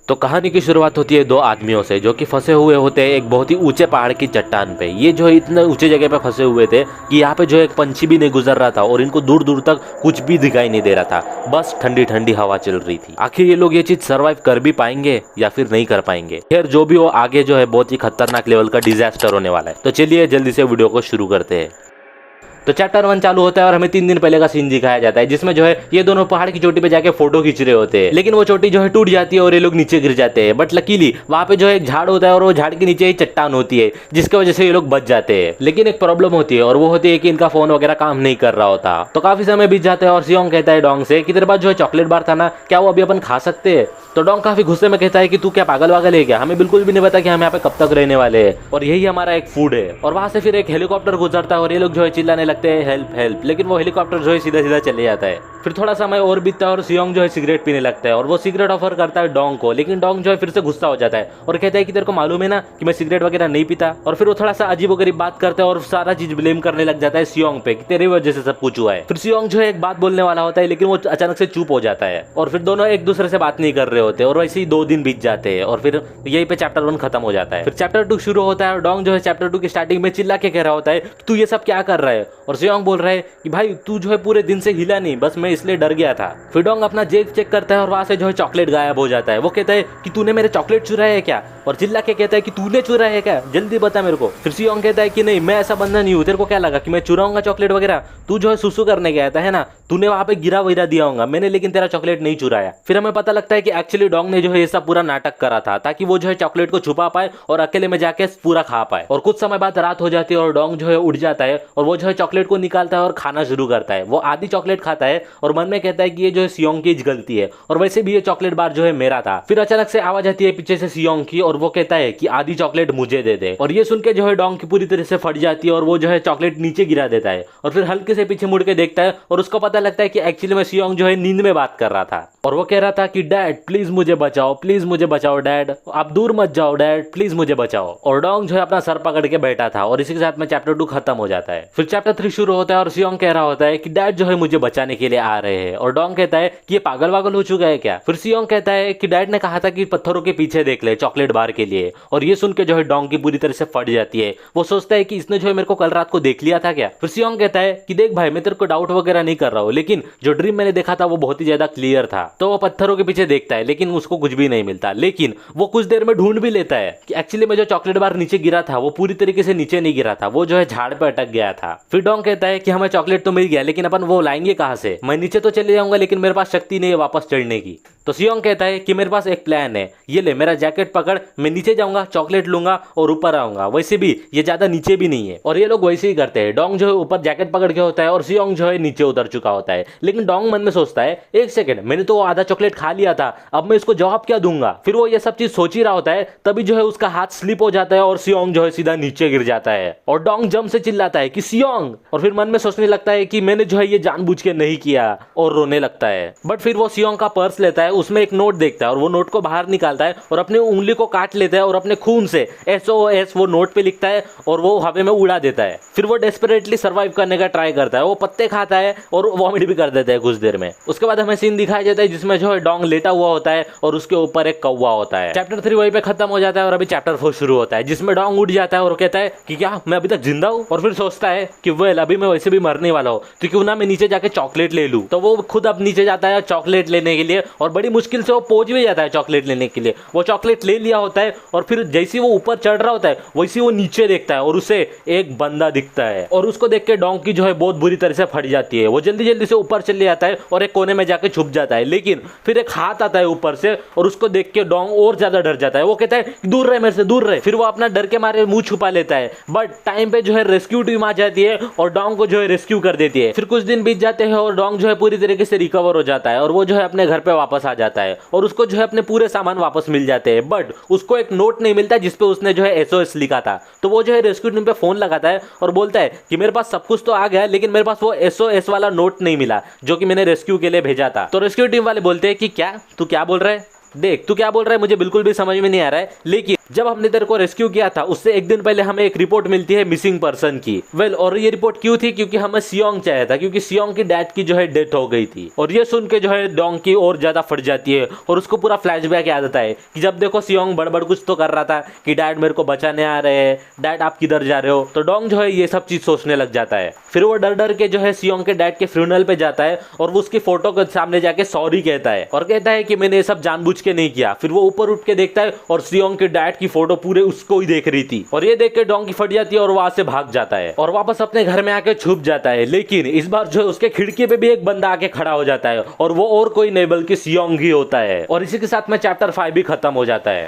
तो कहानी की शुरुआत होती है दो आदमियों से जो कि फंसे हुए होते हैं एक बहुत ही ऊंचे पहाड़ की चट्टान पे। ये जो है इतने ऊंचे जगह पे फंसे हुए थे कि यहाँ पे जो एक पंछी भी नहीं गुजर रहा था और इनको दूर दूर तक कुछ भी दिखाई नहीं दे रहा था, बस ठंडी ठंडी हवा चल रही थी। आखिर ये लोग ये चीज सर्वाइव कर भी पाएंगे या फिर नहीं कर पाएंगे। खैर जो भी हो, आगे जो है बहुत ही खतरनाक लेवल का डिजास्टर होने वाला है। तो चलिए जल्दी से वीडियो को शुरू करते हैं। तो चैप्टर 1 चालू होता है और हमें 3 दिन पहले का सीन दिखाया जाता है जिसमें जो है ये दोनों पहाड़ की चोटी पे जाके फोटो खींच रहे होते हैं, लेकिन वो चोटी जो है टूट जाती है और ये लोग नीचे गिर जाते हैं। बट लकीली वहां पे जो है एक झाड़ होता है और वो झाड़ के नीचे ही चट्टान होती है जिसकी वजह से ये लोग बच जाते हैं। लेकिन एक प्रॉब्लम होती है और वो होती है कि इनका फोन वगैरह काम नहीं कर रहा होता। तो काफी समय बीत जाता है और सियोंग कहता है डोंग से कि तेरे पास जो है चॉकलेट बार था ना, क्या वो अभी अपन खा सकते हैं? तो डोंग काफी गुस्से में कहता है कि तू क्या पागल वागल है क्या, हमें बिल्कुल भी नहीं पता कि हम यहाँ पे कब तक रहने वाले हैं और यही हमारा एक फूड है। और वहां से फिर एक हेलीकॉप्टर गुजरता है और ये लोग जो है चिल्लाने लगते हैं हेल्प हेल्प, लेकिन वो हेलीकॉप्टर जो है सीधा सीधा चले जाता है। फिर थोड़ा समय और बीतता है और सियोंग जो है सिगरेट पीने लगता है और वो सिगरेट ऑफर करता है डोंग को, लेकिन डोंग जो है फिर से गुस्सा हो जाता है और कहता है कि तेरे को मालूम है ना कि मैं सिगरेट वगैरह नहीं पीता। और फिर वो थोड़ा सा अजीबोगरीब बात करता है और सारा चीज ब्लेम करने लग जाता है सियोंग पे कि तेरी वजह से सब कुछ हुआ है। फिर सियोंग जो है एक बात बोलने वाला होता है लेकिन वो अचानक से चुप हो जाता है और फिर दोनों एक दूसरे से बात नहीं कर रहे होते और वैसे ही 2 दिन बीत जाते हैं और फिर यही पे चैप्टर 1 खत्म हो जाता है। फिर चैप्टर 2 शुरू होता है और डोंग जो है चैप्टर 2 की स्टार्टिंग में चिल्ला के कह रहा होता है तू ये सब क्या कर रहा है, और सियोंग बोल रहा है कि भाई तू जो है पूरे दिन से हिला नहीं, बस मैं इसलिए डर गया था। फिर डोंग अपना जेब चेक करता है और वहां से जो है चॉकलेट गायब हो जाता है। वो कहता है कि तूने मेरे चॉकलेट चुराया है क्या, और चिल्ला के कहता है कि तूने चुराया है क्या, जल्दी बता मेरे को। फिर सियोंग कहता है कि नहीं मैं ऐसा बंदा नहीं हूँ, तेरे को क्या लगा कि मैं चुराऊंगा चॉकलेट वगैरह, तू जो है सुसु करने गया था है ना, तूने वहां पे गिरा वगैरह दिया होगा, मैंने लेकिन तेरा चॉकलेट नहीं चुराया। फिर हमें पता लगता है कि एक्चुअली डोंग ने जो है ये सब पूरा नाटक करा था ताकि वो जो है चॉकलेट को छुपा पाए और अकेले में जाके पूरा खा पाए। और कुछ समय बाद रात हो जाती है और डोंग जो है उठ जाता है और वो जो है चॉकलेट को निकालता है और खाना शुरू करता है। वो आधी चॉकलेट खाता है और मन में कहता है कि ये जो है सियोंग की गलती है और वैसे भी ये चॉकलेट बार जो है मेरा था। फिर अचानक से आवाज आती है पीछे से सियोंग की और वो कहता है कि आधी चॉकलेट मुझे दे दे, और ये सुन के जो है डोंग की पूरी तरह से फट जाती है और वो जो है चॉकलेट नीचे गिरा देता है और फिर हल्के से पीछे मुड़ के देखता है और उसको पता लगता है कि एक्चुअली में सियोंग जो है नींद में बात कर रहा था और वो कह रहा था कि डैड प्लीज मुझे बचाओ, प्लीज मुझे बचाओ डैड, आप दूर मत जाओ डैड, प्लीज मुझे बचाओ। और डोंग जो है अपना सर पकड़ के बैठा था और इसी के साथ में चैप्टर 2 खत्म हो जाता है। फिर चैप्टर 3 शुरू होता है और सियोंग कह रहा होता है कि डैड जो है मुझे बचाने के लिए आ रहे हैं, और डोंग कहता है कि ये पागल वागल हो चुका है क्या। फिर सियोंग कहता है कि डैड ने कहा था कि पत्थरों के पीछे देख ले चॉकलेट बार के लिए, और ये सुन के जो है डोंग की पूरी तरह से फट जाती है। वो सोचता है कि इसने जो है मेरे को कल रात को देख लिया था क्या। फिर सियोंग कहता है कि देख भाई मैं तेरे को डाउट वगैरह नहीं कर रहा हूँ, लेकिन जो ड्रीम मैंने देखा था वो बहुत ही ज्यादा क्लियर था। तो वो पत्थरों के पीछे देखता है लेकिन उसको कुछ भी नहीं मिलता, लेकिन वो कुछ देर में ढूंढ भी लेता है कि एक्चुअली में जो चॉकलेट बार नीचे गिरा था वो पूरी तरीके से नीचे नहीं गिरा था, वो जो है झाड़ पे अटक गया था। फिर डोंग कहता है कि हमें चॉकलेट तो मिल गया लेकिन अपन वो लाएंगे कहां से, मैं नीचे तो चले जाऊंगा लेकिन मेरे पास शक्ति नहीं है वापस चढ़ने की। तो सियोंग कहता है कि मेरे पास एक प्लान है, ये ले मेरा जैकेट पकड़, मैं नीचे जाऊंगा चॉकलेट लूंगा और ऊपर आऊंगा, वैसे भी ये ज्यादा नीचे भी नहीं है। और ये लोग वैसे ही करते हैं। डोंग जो है ऊपर जैकेट पकड़ के होता है और सियोंग जो है नीचे उतर चुका होता है, लेकिन डोंग मन में सोचता है एक सेकंड मैंने तो आधा चॉकलेट खा लिया था, अब मैं इसको जवाब क्या दूंगा। फिर वो ये सब चीज सोच ही रहा होता है तभी जो है उसका हाथ स्लिप हो जाता है और सियोंग जो है सीधा नीचे गिर जाता है और डोंग जम से चिल्लाता है कि सियोंग, और फिर मन में सोचने लगता है कि मैंने जो है ये जानबूझ के नहीं किया और रोने लगता है। बट फिर वो सियोंग का पर्स लेता है, उसमें एक नोट देखता है और वो नोट को बाहर निकालता है और अपनी उंगली को काट लेता है और अपने खून से SOS वो नोट पे लिखता है और वो हवा में उड़ा देता है। फिर वो डेस्परेटली सर्वाइव करने का ट्राई करता है, वो पत्ते खाता है और वॉमिट भी कर देता है कुछ देर में। उसके बाद हमें सीन दिखाया जाता है जिसमें जो है डोंग लेटा हुआ होता है और उसके ऊपर एक कौवा होता है। चैप्टर 3 वहीं पे खत्म हो जाता है और अभी चैप्टर 4 शुरू होता है जिसमें डोंग उठ जाता है और कहता है कि क्या मैं अभी तक जिंदा हूँ, और फिर सोचता है कि वेल अभी मैं वैसे भी मरने वाला हूँ तो क्यों ना मैं नीचे जाके चॉकलेट ले लूँ। तो वो खुद अब नीचे जाता है चॉकलेट लेने के लिए और बड़ी मुश्किल से वो पहुंच भी जाता है चॉकलेट लेने के लिए। वो चॉकलेट ले लिया होता है और फिर जैसे वो ऊपर चढ़ रहा होता है वैसे वो नीचे देखता है और उसे एक बंदा दिखता है और उसको देख के डोंग की जो है बहुत बुरी तरह से फट जाती है। वो जल्दी जल्दी से ऊपर चले जाता है और एक कोने में जाके छुप जाता है, लेकिन फिर एक हाथ आता है ऊपर से और उसको देख के डोंग और ज्यादा डर जाता है। वो कहता है दूर रहे मेरे से, दूर रहे। फिर वो अपना डर के मारे मुंह छुपा लेता है, बट टाइम पे जो है रेस्क्यू टीम आ जाती है और डोंग को जो है रेस्क्यू कर देती है। फिर कुछ दिन बीत जाते हैं और डोंग जो है पूरी तरीके से रिकवर हो जाता है और वो जो है अपने घर पे वापस आ जाता है और उसको जो है अपने पूरे सामान वापस मिल जाते हैं, बट उसको एक नोट नहीं मिलता जिसपे उसने जो है SOS लिखा था। तो वो जो है रेस्क्यू टीम पे फोन लगाता है और बोलता है कि मेरे पास सब कुछ तो आ गया लेकिन मेरे पास वो SOS वाला नोट नहीं मिला जो कि मैंने रेस्क्यू के लिए भेजा था। तो रेस्क्यू टीम वाले बोलते हैं कि क्या तू क्या बोल रहा है, देख तू क्या बोल रहा है मुझे बिल्कुल भी समझ में नहीं आ रहा है, लेकिन जब हमने तेरे को रेस्क्यू किया था उससे एक दिन पहले हमें एक रिपोर्ट मिलती है मिसिंग पर्सन की। और ये रिपोर्ट क्यों थी? क्योंकि हमें सियोंग चाहिए था, क्योंकि सियोंग की डैड की जो है डेथ हो गई थी। और ये सुन के जो है डोंग की और ज्यादा फट जाती है और उसको पूरा फ्लैशबैक याद आता है कि जब देखो सियोंग बड़बड़ कुछ तो कर रहा था कि डैड मेरे को बचाने आ रहे हैं, डैड आप किधर जा रहे हो। तो डोंग जो है ये सब चीज सोचने लग जाता है। फिर वो डर डर के जो है सियोंग के डैड के फ्यूनरल पे जाता है और वो उसकी फोटो के सामने जाके सॉरी कहता है और कहता है कि मैंने ये सब जानबूझ के नहीं किया। फिर वो ऊपर उठ के देखता है और सियोंग के डैड की फोटो पूरे उसको ही देख रही थी और ये देख के डोंग की फट जाती है और वहां से भाग जाता है और वापस अपने घर में आके छुप जाता है। लेकिन इस बार जो है उसके खिड़की पे भी एक बंदा आके खड़ा हो जाता है और वो और कोई नहीं बल्कि सियोंग ही होता है। और इसी के साथ में चैप्टर 5 भी खत्म हो जाता है।